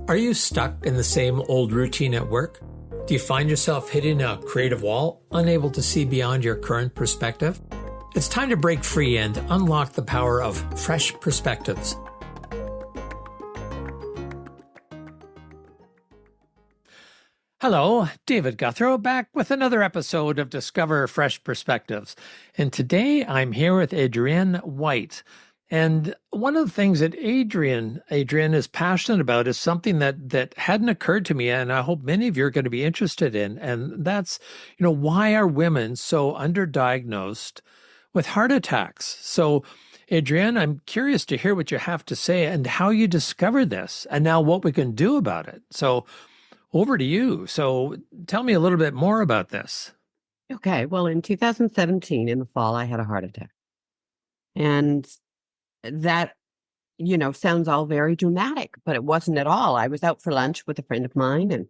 Are you stuck in the same old routine at work? Do you find yourself hitting a creative wall, unable to see beyond your current perspective? It's time to break free and unlock the power of fresh perspectives. Hello, David Gouthro, back with another episode of Discover Fresh Perspectives. And today I'm here with Adrienne White. And one of the things that Adrienne is passionate about is something that hadn't occurred to me, and I hope many of you are going to be interested in. And that's, why are women so underdiagnosed with heart attacks? So, Adrienne, I'm curious to hear what you have to say and how you discovered this, and now what we can do about it. So, over to you. So, tell me a little bit more about this. Okay. Well, in 2017, in the fall, I had a heart attack. And that, sounds all very dramatic, but it wasn't at all. I was out for lunch with a friend of mine and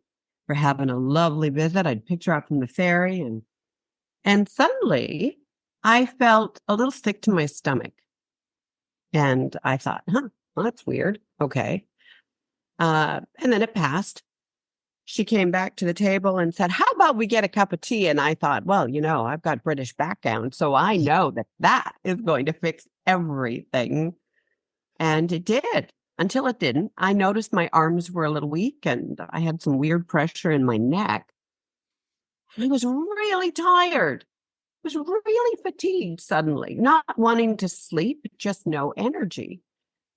we're having a lovely visit. I'd picked her up from the ferry and suddenly I felt a little sick to my stomach. And I thought, well, that's weird. Okay. And then it passed. She came back to the table and said, how about we get a cup of tea? And I thought, well, I've got British background, so I know that is going to fix everything. And it did, until it didn't. I noticed my arms were a little weak and I had some weird pressure in my neck. I was really tired. I was really fatigued suddenly, not wanting to sleep, just no energy.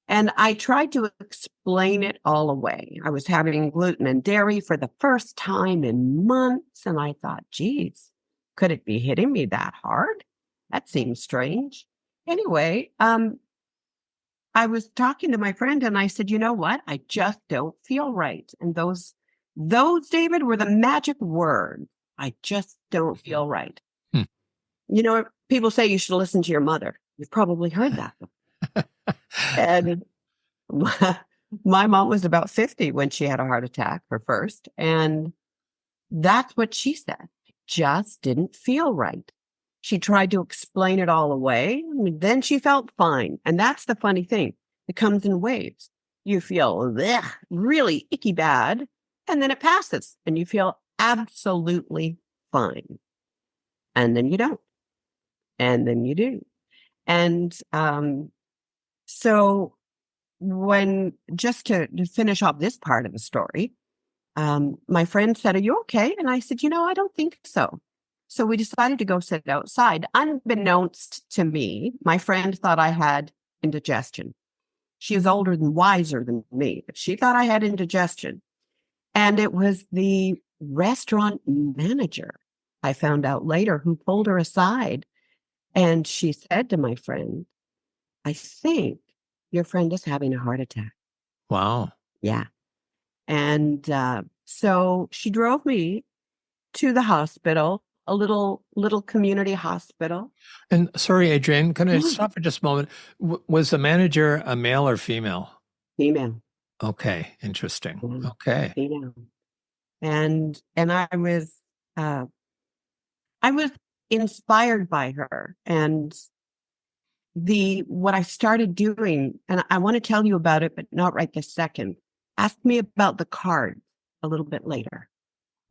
And I tried to explain it all away. I was having gluten and dairy for the first time in months. And I thought, geez, could it be hitting me that hard? That seems strange. Anyway, I was talking to my friend and I said, you know what? I just don't feel right. And those, David, were the magic words. I just don't feel right. People say you should listen to your mother. You've probably heard that. And my mom was about 50 when she had a heart attack, her first. And that's what she said. It just didn't feel right. She tried to explain it all away. Then she felt fine. And that's the funny thing. It comes in waves. You feel really icky bad, and then it passes and you feel absolutely fine. And then you don't. And then you do. And so just to finish off this part of the story, my friend said, are you okay? And I said, I don't think so. So we decided to go sit outside. Unbeknownst to me, my friend thought I had indigestion. She is older and wiser than me, but she thought I had indigestion. And it was the restaurant manager, I found out later, who pulled her aside. And she said to my friend, I think your friend is having a heart attack. Wow. Yeah. And so she drove me to the hospital, a little community hospital. And sorry, Adrienne, can I stop for just a moment? Was the manager a male or female? Female. Okay. Interesting. Yeah. Okay. Female. And I was inspired by her. And what I started doing, and I want to tell you about it, but not right this second. Ask me about the cards a little bit later.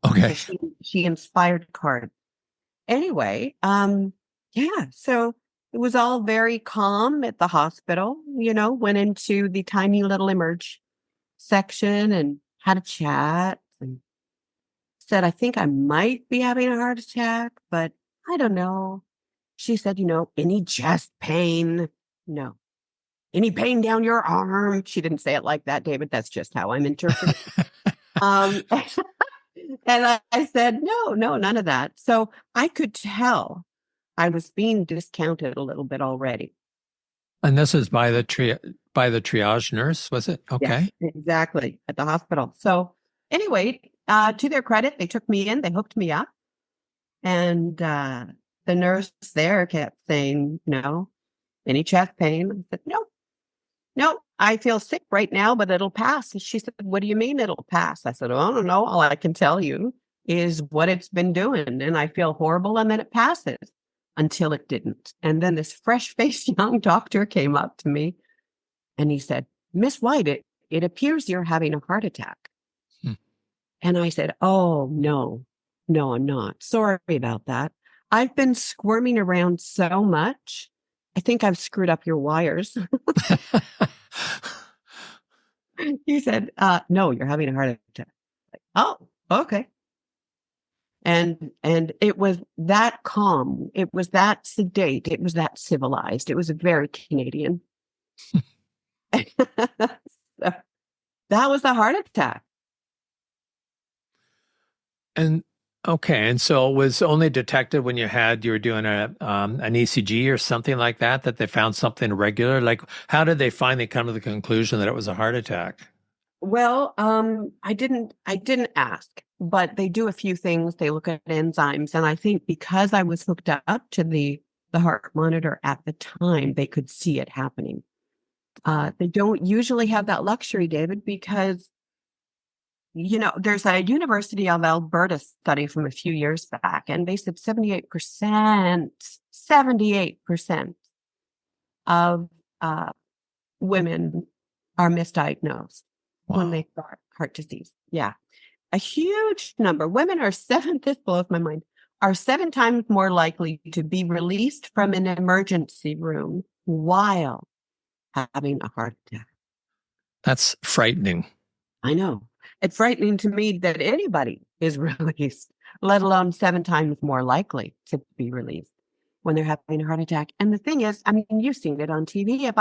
Okay. She inspired cards. Anyway, so it was all very calm at the hospital, went into the tiny little emerge section and had a chat and said, I think I might be having a heart attack, but I don't know. She said, any chest pain? No. Any pain down your arm? She didn't say it like that, David. That's just how I'm interpreting. And I said, no, none of that. So I could tell I was being discounted a little bit already. And this is by the triage nurse, was it? Okay. Yeah, exactly, at the hospital. So anyway, to their credit, they took me in, they hooked me up. And the nurse there kept saying, no, any chest pain? I said, no, I feel sick right now, but it'll pass. And she said, what do you mean it'll pass? I said, I don't know. All I can tell you is what it's been doing. And I feel horrible. And then it passes until it didn't. And then this fresh-faced young doctor came up to me and he said, Miss White, it appears you're having a heart attack. Hmm. And I said, oh, no, I'm not. Sorry about that. I've been squirming around so much. I think I've screwed up your wires. He said, no, you're having a heart attack. Like, oh, okay. And it was that calm. It was that sedate. It was that civilized. It was very Canadian. So, that was the heart attack. And okay, and so it was only detected when you were doing an ECG or something like that they found something irregular. Like, how did they finally come to the conclusion that it was a heart attack? Well, I didn't ask, but they do a few things. They look at enzymes, and I think because I was hooked up to the heart monitor at the time, they could see it happening. They don't usually have that luxury, David, because there's a University of Alberta study from a few years back, and they said 78% of women are misdiagnosed when they start heart disease. Yeah. A huge number. Women are this blows my mind, are 7 times more likely to be released from an emergency room while having a heart attack. That's frightening. I know. It's frightening to me that anybody is released, let alone 7 times more likely to be released when they're having a heart attack. And the thing is, I mean, you've seen it on TV.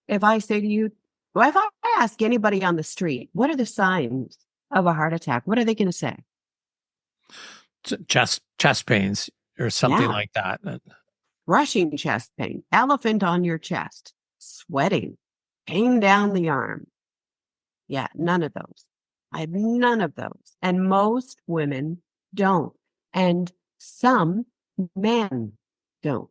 If I say to you, well, if I ask anybody on the street, what are the signs of a heart attack? What are they going to say? Chest pains or something like that. Rushing chest pain, elephant on your chest, sweating, pain down the arm. Yeah, none of those. I have none of those. And most women don't. And some men don't.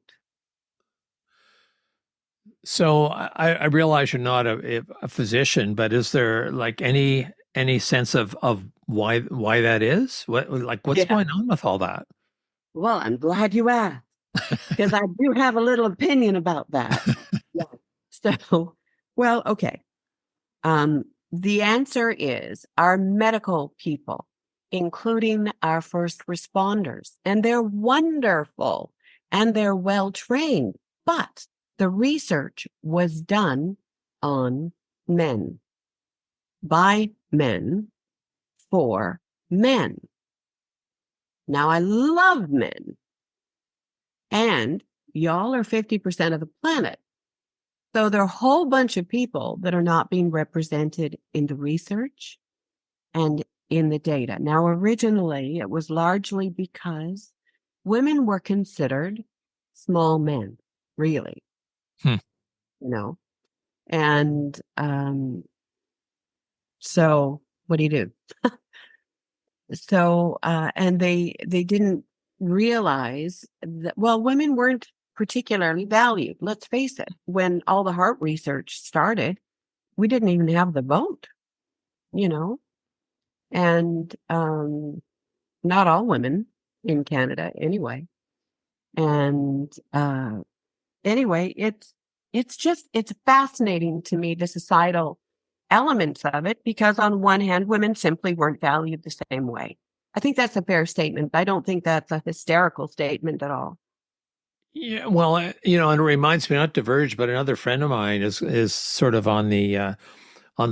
So I realize you're not a physician, but is there like any sense of why that is? What's going on with all that? Well, I'm glad you asked, because I do have a little opinion about that. Yeah. So, well, okay. The answer is our medical people, including our first responders, and they're wonderful and they're well trained, but the research was done on men, by men, for men. Now, I love men, and y'all are 50% of the planet. So there are a whole bunch of people that are not being represented in the research and in the data. Now, originally, it was largely because women were considered small men, really. And so what do you do? So, and they didn't realize that, well, women weren't particularly valued. Let's face it. When all the heart research started, we didn't even have the vote, and not all women in Canada anyway. And anyway, it's fascinating to me, the societal elements of it, because on one hand, women simply weren't valued the same way. I think that's a fair statement. I don't think that's a hysterical statement at all. Yeah, well, and it reminds me, not diverge, but another friend of mine is sort of on the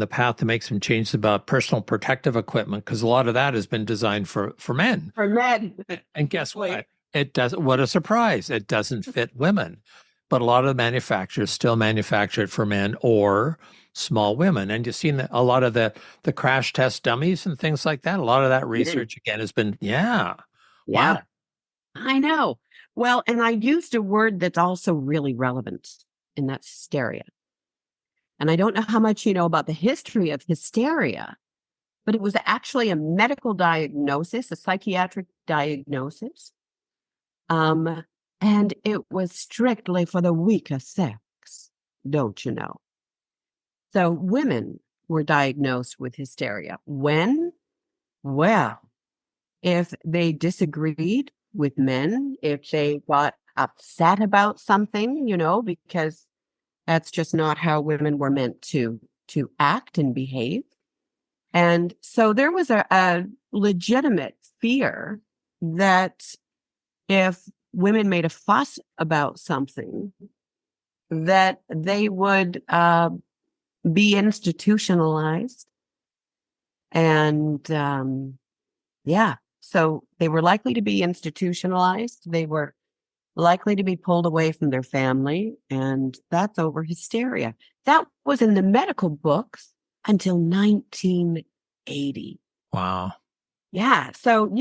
path to make some changes about personal protective equipment, because a lot of that has been designed for men. For men. And guess what? It does. What a surprise! It doesn't fit women, but a lot of the manufacturers still manufacture it for men or small women. And you've seen a lot of the crash test dummies and things like that. A lot of that research again has been, wow. I know. Well, and I used a word that's also really relevant, and that's hysteria. And I don't know how much you know about the history of hysteria, but it was actually a medical diagnosis, a psychiatric diagnosis. And it was strictly for the weaker sex, don't you know? So women were diagnosed with hysteria. When? Well, if they disagreed with men, if they got upset about something, because that's just not how women were meant to to act and behave. And so there was a legitimate fear that if women made a fuss about something, that they would be institutionalized. And so they were likely to be institutionalized. They were likely to be pulled away from their family. And that's over hysteria. That was in the medical books until 1980. Wow. Yeah. So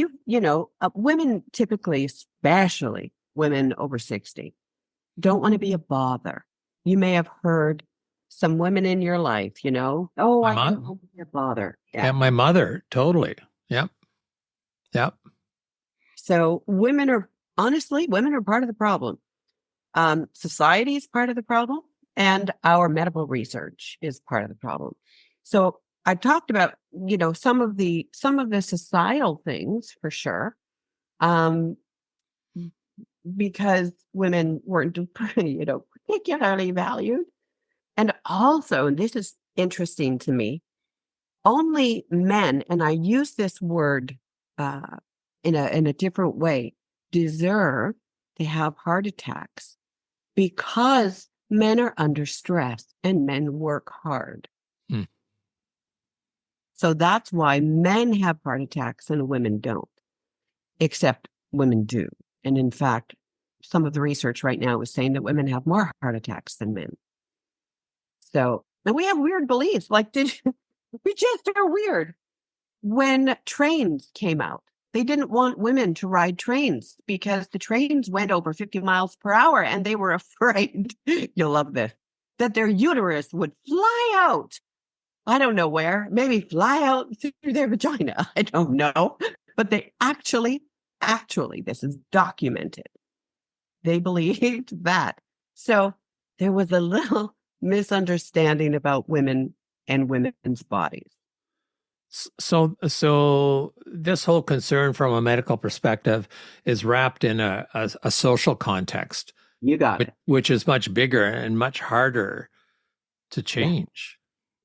women typically, especially women over 60, don't want to be a bother. You may have heard some women in your life, oh, My I don't mom, want to be a bother. yeah, Yeah. my mother, totally. Yep. Yep. So women are part of the problem. Society is part of the problem, and our medical research is part of the problem. So I talked about, some of the societal things for sure, because women weren't, particularly valued. And also, and this is interesting to me, only men, and I use this word in a different way, deserve to have heart attacks because men are under stress and men work hard. Hmm. So that's why men have heart attacks and women don't, except women do. And in fact, some of the research right now is saying that women have more heart attacks than men. So, and we have weird beliefs. Like, we just are weird. When trains came out, they didn't want women to ride trains because the trains went over 50 miles per hour and they were afraid, you'll love this, that their uterus would fly out. I don't know where, maybe fly out through their vagina. I don't know. But they actually, this is documented. They believed that. So there was a little misunderstanding about women and women's bodies. So this whole concern from a medical perspective is wrapped in a social context. You got it. Which is much bigger and much harder to change.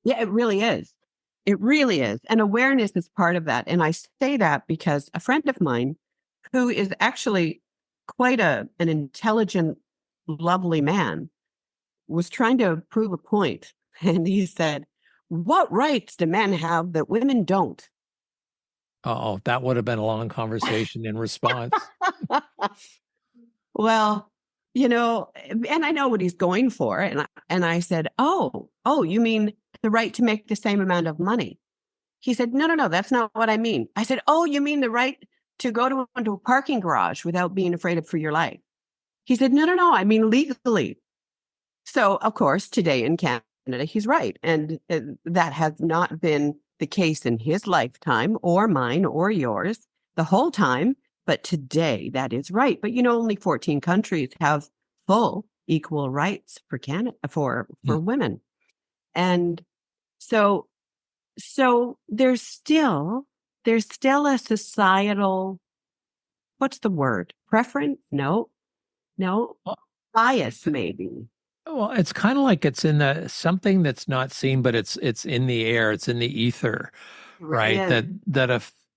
Yeah, it really is. It really is. And awareness is part of that. And I say that because a friend of mine who is actually quite an intelligent, lovely man was trying to prove a point. And he said, what rights do men have that women don't? Oh, that would have been a long conversation in response. Well, and I know what he's going for. And I said, oh, you mean the right to make the same amount of money? He said, no, that's not what I mean. I said, oh, you mean the right to go into a parking garage without being afraid for your life? He said, no, I mean legally. So, of course, today in Canada, he's right. And that has not been the case in his lifetime or mine or yours the whole time. But today that is right. But, only 14 countries have full equal rights for Canada, for women. And so there's still a societal, what's the word? Preference? No, bias maybe. Well, it's kind of like it's in something that's not seen, but it's in the air, it's in the ether, right? Yeah.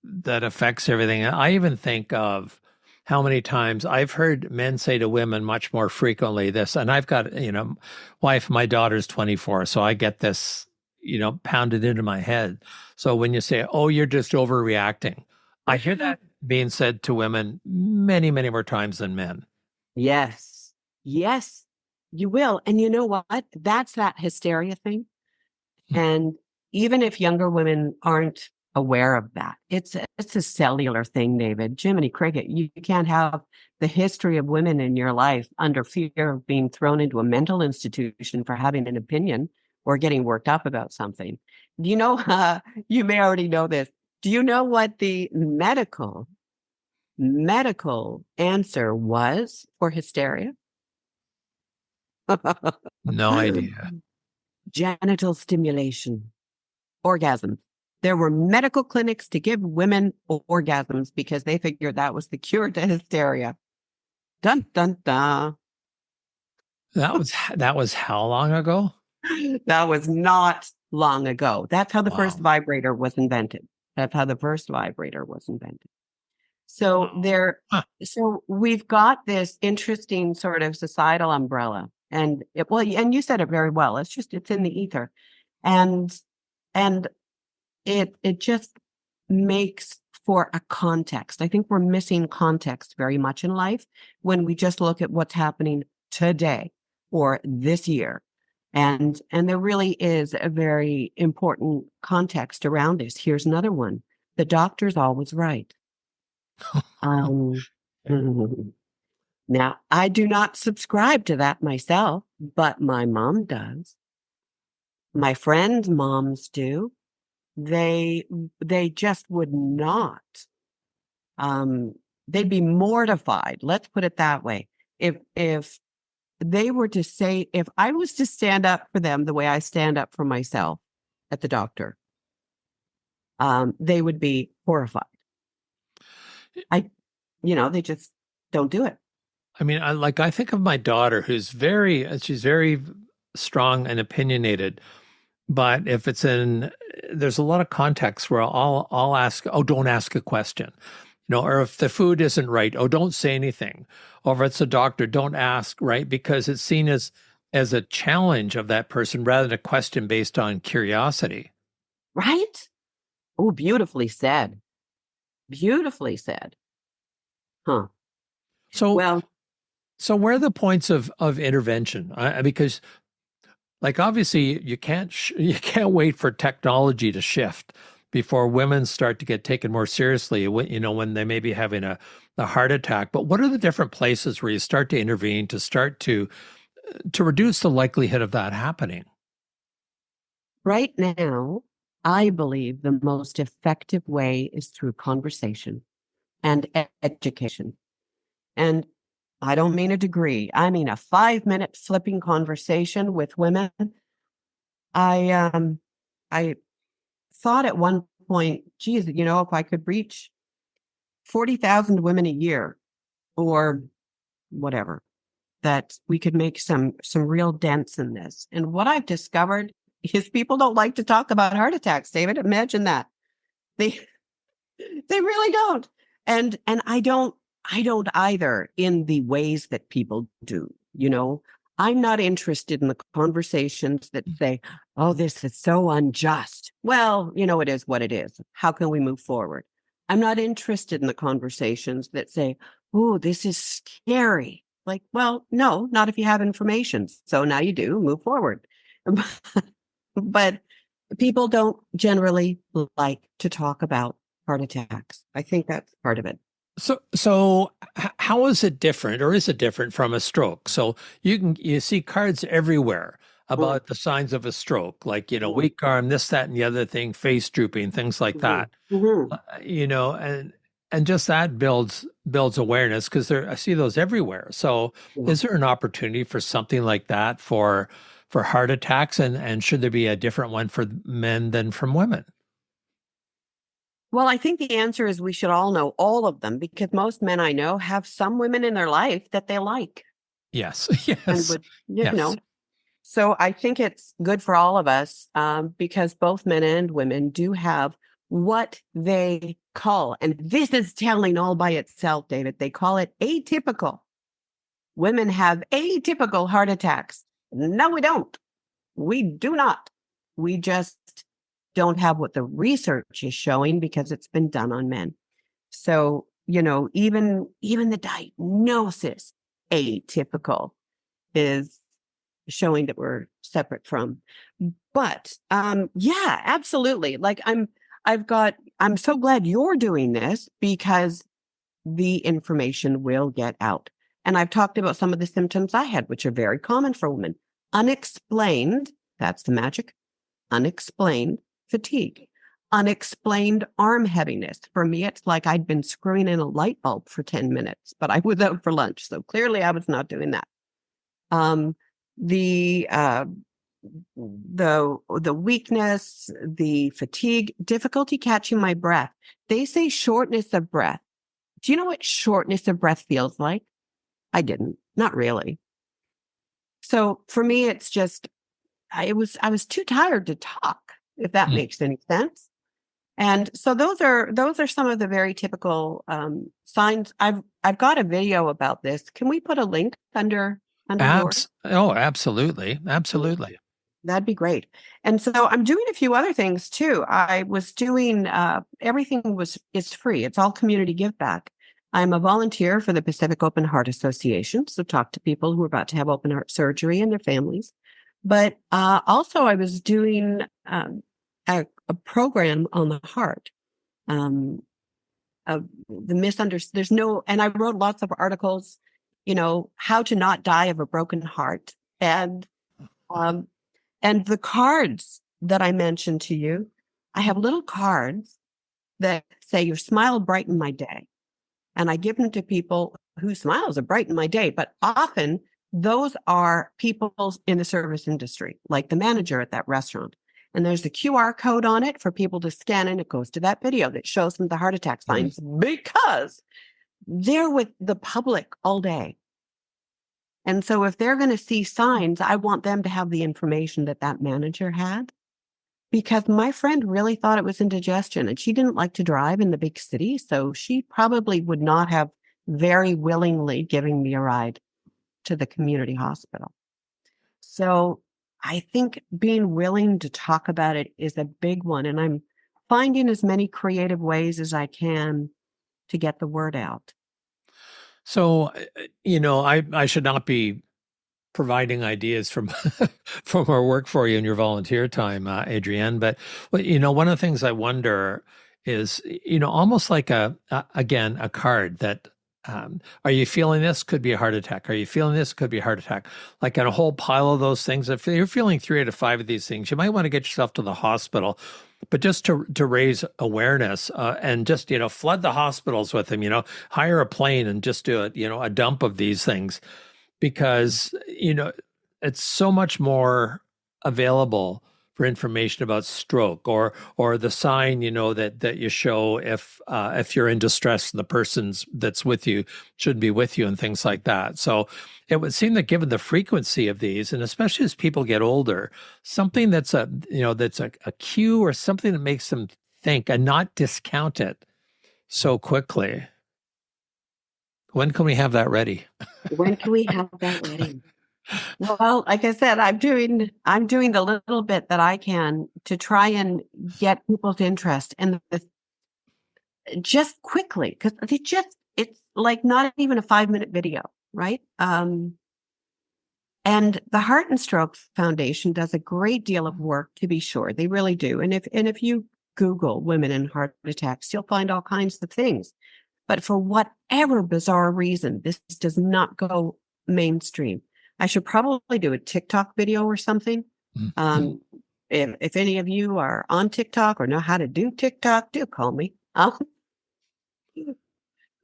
That affects everything. I even think of how many times I've heard men say to women much more frequently this, and I've got, wife, my daughter's 24, so I get this, pounded into my head. So when you say, oh, you're just overreacting, I hear that being said to women many, many more times than men. Yes, you will. And you know what? That's that hysteria thing. And even if younger women aren't aware of that, it's a cellular thing, David. Jiminy Cricket, you can't have the history of women in your life under fear of being thrown into a mental institution for having an opinion or getting worked up about something. You may already know this. Do you know what the medical answer was for hysteria? No idea. Genital stimulation, orgasms. There were medical clinics to give women orgasms because they figured that was the cure to hysteria. Dun, dun, dun. That was how long ago? That was not long ago. That's how the first Wow. vibrator was invented. That's how the first vibrator was invented. So Wow. Huh. so we've got this interesting sort of societal umbrella, and and you said it very well. It's in the ether, and and it just makes for a context. I think we're missing context very much in life when we just look at what's happening today or this year. And there really is a very important context around this. Here's another one. The doctor's always right. Um, now, I do not subscribe to that myself, but my mom does. My friends' moms do. They just would not. Um, they'd be mortified. Let's put it that way. If they were to say, if I was to stand up for them the way I stand up for myself at the doctor, they would be horrified. They just don't do it. I mean, I think of my daughter who's she's very strong and opinionated. But if there's a lot of context where I'll ask, oh, don't ask a question, or if the food isn't right, oh, don't say anything. Or if it's a doctor, don't ask, right? Because it's seen as a challenge of that person rather than a question based on curiosity. Right? Oh, beautifully said. Beautifully said. Huh. So, Well, so where are the points of intervention? Because obviously you can't wait for technology to shift before women start to get taken more seriously when they may be having a heart attack. But what are the different places where you start to intervene to start to reduce the likelihood of that happening? right now, I believe the most effective way is through conversation and education. And I don't mean a degree. I mean a 5-minute flipping conversation with women. I thought at one point, geez, if I could reach 40,000 women a year or whatever, that we could make some real dents in this. And what I've discovered is people don't like to talk about heart attacks, David. Imagine that. They they really don't. And I don't either in the ways that people do, I'm not interested in the conversations that say, oh, this is so unjust. Well, it is what it is. How can we move forward? I'm not interested in the conversations that say, oh, this is scary. Like, well, no, not if you have information. So now you do, move forward. But people don't generally like to talk about heart attacks. I think that's part of it. So how is it different, or is it different from a stroke? So you see cards everywhere Mm, about the signs of a stroke, like mm, weak arm, this, that, and the other thing, face drooping, things like mhm, that. mhm. And just that builds awareness because I see those everywhere. So Yeah. is there an opportunity for something like that for heart attacks, and should there be a different one for men than from women? Well, I think the answer is we should all know all of them because most men I know have some women in their life that they like Yes, and yes, would, yes. So I think it's good for all of us because both men and women do have what they call, and this is telling all by itself, David, they call it atypical. Women have atypical heart attacks. No, we don't. We do not. We just don't have what the research is showing because it's been done on men. So, even the diagnosis atypical is showing that we're separate from. But yeah, absolutely. I'm so glad you're doing this because the information will get out. And I've talked about some of the symptoms I had, which are very common for women. Unexplained, that's the magic, unexplained fatigue, unexplained arm heaviness. For me, it's like I'd been screwing in a light bulb for 10 minutes, but I was out for lunch. So clearly I was not doing that. Um, the the weakness, the fatigue, difficulty catching my breath. They say shortness of breath. Do you know what shortness of breath feels like? I didn't, not really. So for me, it's just I was too tired to talk, if that Mm. makes any sense. And so those are some of the very typical signs. I've got a video about this. Can we put a link under yours? Oh, absolutely. Absolutely. That'd be great. And so I'm doing a few other things too. I was doing everything is free. It's all community give back. I'm a volunteer for the Pacific Open Heart Association, so talk to people who are about to have open heart surgery and their families. But also, I was doing a program on the heart. Um, the misunderstood. There's no, and I wrote lots of articles. How to not die of a broken heart, um, and the cards that I mentioned to you. I have little cards that say, "Your smile brightened my day," and I give them to people whose smiles have brightened my day. But often those are people in the service industry, like the manager at that restaurant. And there's a QR code on it for people to scan, and it goes to that video that shows them the heart attack signs because they're with the public all day. And so if they're going to see signs, I want them to have the information that that manager had. Because my friend really thought it was indigestion, and she didn't like to drive in the big city. So she probably would not have very willingly given me a ride to the community hospital. So I think being willing to talk about it is a big one. And I'm finding as many creative ways as I can to get the word out. So, I should not be providing ideas from from our work for you in your volunteer time, Adrienne. But one of the things I wonder is, almost like again a card that. Are you feeling this? Could be a heart attack. Are you feeling this? Could be a heart attack. Like in a whole pile of those things. If you're feeling 3 out of 5 of these things, you might want to get yourself to the hospital. But just to raise awareness and just flood the hospitals with them. Hire a plane and just do a dump of these things because it's so much more available for information about stroke or the sign that you show if you're in distress and the person's that's with you shouldn't be with you and things like that. So it would seem that given the frequency of these, and especially as people get older, something that's a cue or something that makes them think and not discount it so quickly. When can we have that ready? When can we have that ready? Well, like I said, I'm doing the little bit that I can to try and get people's interest and just quickly, because it's like not even a 5-minute video, right? And the Heart and Stroke Foundation does a great deal of work, to be sure. They really do. And if you Google women and heart attacks, you'll find all kinds of things. But for whatever bizarre reason, this does not go mainstream. I should probably do a TikTok video or something. Mm-hmm. If any of you are on TikTok or know how to do TikTok, do call me. If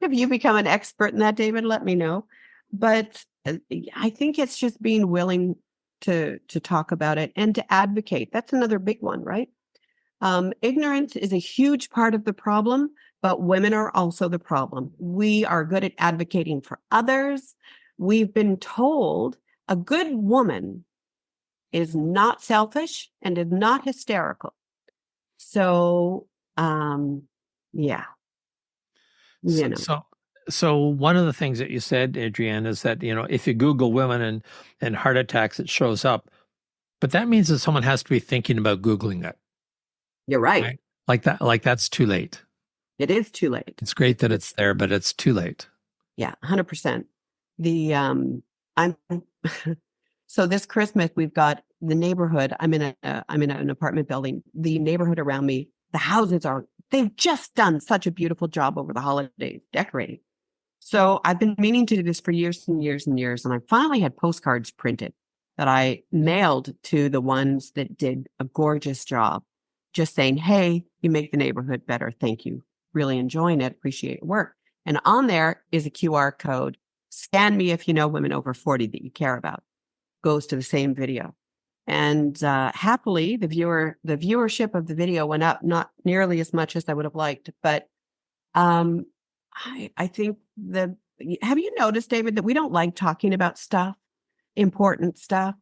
you become an expert in that, David, let me know. But I think it's just being willing to talk about it and to advocate. That's another big one, right? Ignorance is a huge part of the problem, but women are also the problem. We are good at advocating for others. We've been told a good woman is not selfish and is not hysterical. So, yeah, So one of the things that you said, Adrienne, is that, if you Google women and heart attacks, it shows up. But that means that someone has to be thinking about Googling it. You're right. Like that, like that's too late. It is too late. It's great that it's there, but it's too late. Yeah, 100%. I'm so this Christmas we've got the neighborhood. I'm in an apartment building. The neighborhood around me, the houses they've just done such a beautiful job over the holidays decorating. So I've been meaning to do this for years and years and years. And I finally had postcards printed that I mailed to the ones that did a gorgeous job, just saying, "Hey, you make the neighborhood better. Thank you. Really enjoying it. Appreciate your work." And on there is a QR code. Scan me if you know women over 40 that you care about. Goes to the same video. And happily, the viewership of the video went up, not nearly as much as I would have liked. But I think have you noticed, David, that we don't like talking about stuff, important stuff?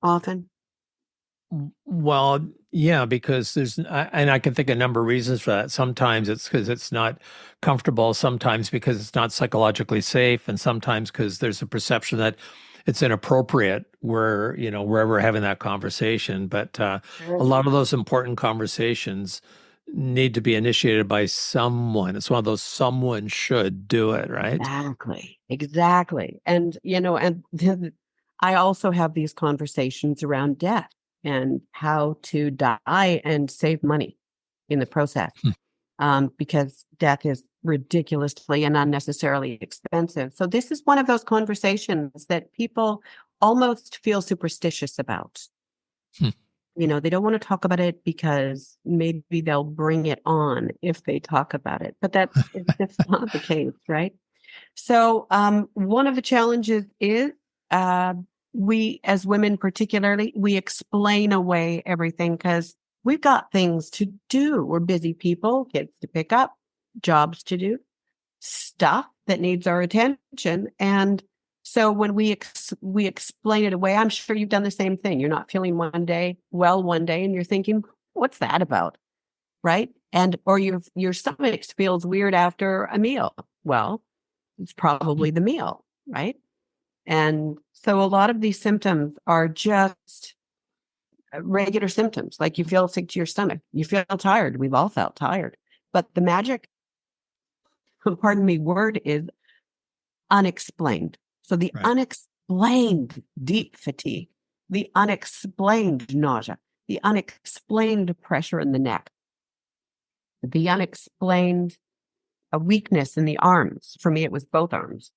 often? Well, yeah, because and I can think of a number of reasons for that. Sometimes it's because it's not comfortable, sometimes because it's not psychologically safe, and sometimes because there's a perception that it's inappropriate where we're having that conversation. But a Sure. lot of those important conversations need to be initiated by someone. It's one of those someone should do it, right? Exactly. Exactly. And, I also have these conversations around death and how to die and save money in the process. Because death is ridiculously and unnecessarily expensive. So this is one of those conversations that people almost feel superstitious about. Hmm. They don't want to talk about it because maybe they'll bring it on if they talk about it. But that's not the case, right? So one of the challenges is uh, we, as women particularly, we explain away everything because we've got things to do. We're busy people, kids to pick up, jobs to do, stuff that needs our attention. And so when we explain it away, I'm sure you've done the same thing. You're not feeling one day, and you're thinking, what's that about? Right? And or your stomach feels weird after a meal. Well, it's probably the meal, right? And so a lot of these symptoms are just regular symptoms, like you feel sick to your stomach, you feel tired. We've all felt tired. But the magic, pardon me, word is unexplained. So the Right. unexplained deep fatigue, the unexplained nausea, the unexplained pressure in the neck, the unexplained a weakness in the arms. For me, it was both arms.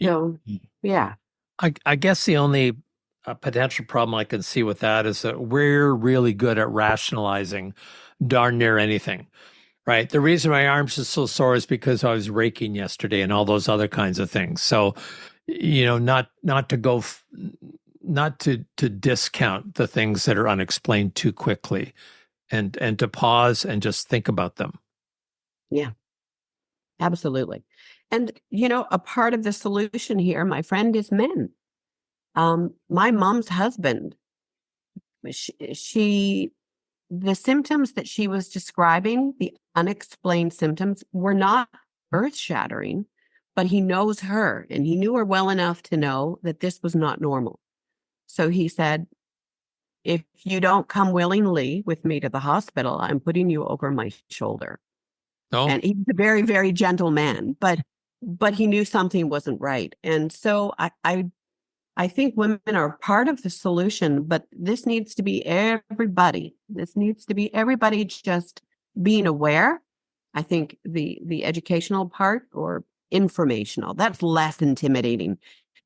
Y- So, yeah. I guess the only potential problem I can see with that is that we're really good at rationalizing darn near anything, right? The reason my arms are so sore is because I was raking yesterday and all those other kinds of things. So, not to go, not to discount the things that are unexplained too quickly, and to pause and just think about them. Yeah, absolutely. And, a part of the solution here, my friend, is men. My mom's husband, she the symptoms that she was describing, the unexplained symptoms, were not earth-shattering, but he knows her and he knew her well enough to know that this was not normal. So he said, if you don't come willingly with me to the hospital, I'm putting you over my shoulder. No. And he's a very, very gentle man, but he knew something wasn't right. And so I think women are part of the solution, but this needs to be everybody. This needs to be everybody just being aware. I think the educational part or informational, that's less intimidating.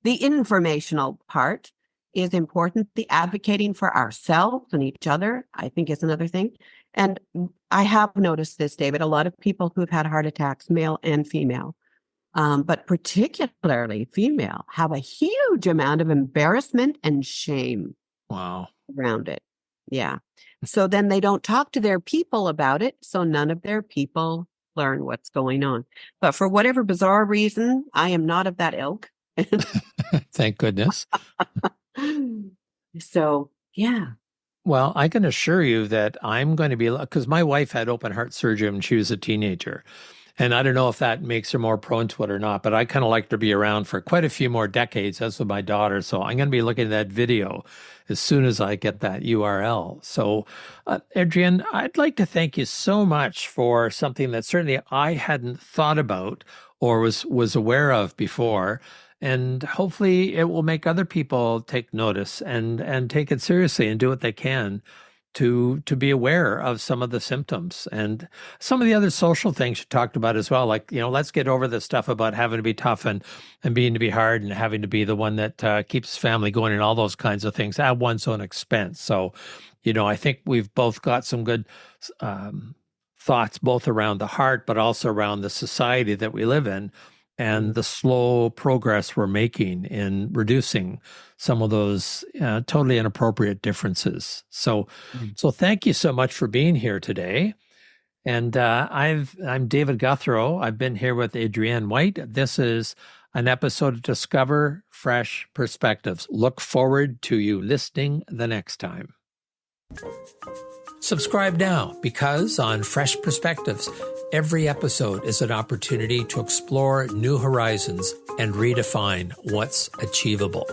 The informational part is important. The advocating for ourselves and each other, I think, is another thing. And I have noticed this, David, a lot of people who've had heart attacks, male and female, but particularly female, have a huge amount of embarrassment and shame Wow. around it. Yeah. So then they don't talk to their people about it. So none of their people learn what's going on. But for whatever bizarre reason, I am not of that ilk. Thank goodness. So, yeah. Well, I can assure you that I'm going to be, because my wife had open heart surgery when she was a teenager. And I don't know if that makes her more prone to it or not, but I kind of like to be around for quite a few more decades, as with my daughter. So I'm going to be looking at that video as soon as I get that URL. So, Adrienne, I'd like to thank you so much for something that certainly I hadn't thought about or was aware of before. And hopefully it will make other people take notice and take it seriously and do what they can to be aware of some of the symptoms and some of the other social things you talked about as well. Like, let's get over the stuff about having to be tough and being to be hard and having to be the one that keeps family going and all those kinds of things at one's own expense. So, I think we've both got some good thoughts, both around the heart, but also around the society that we live in and the slow progress we're making in reducing some of those totally inappropriate differences. So thank you so much for being here today. And I'm David Gouthro. I've been here with Adrienne White. This is an episode of Discover Fresh Perspectives. Look forward to you listening the next time. Subscribe now, because on Fresh Perspectives, every episode is an opportunity to explore new horizons and redefine what's achievable.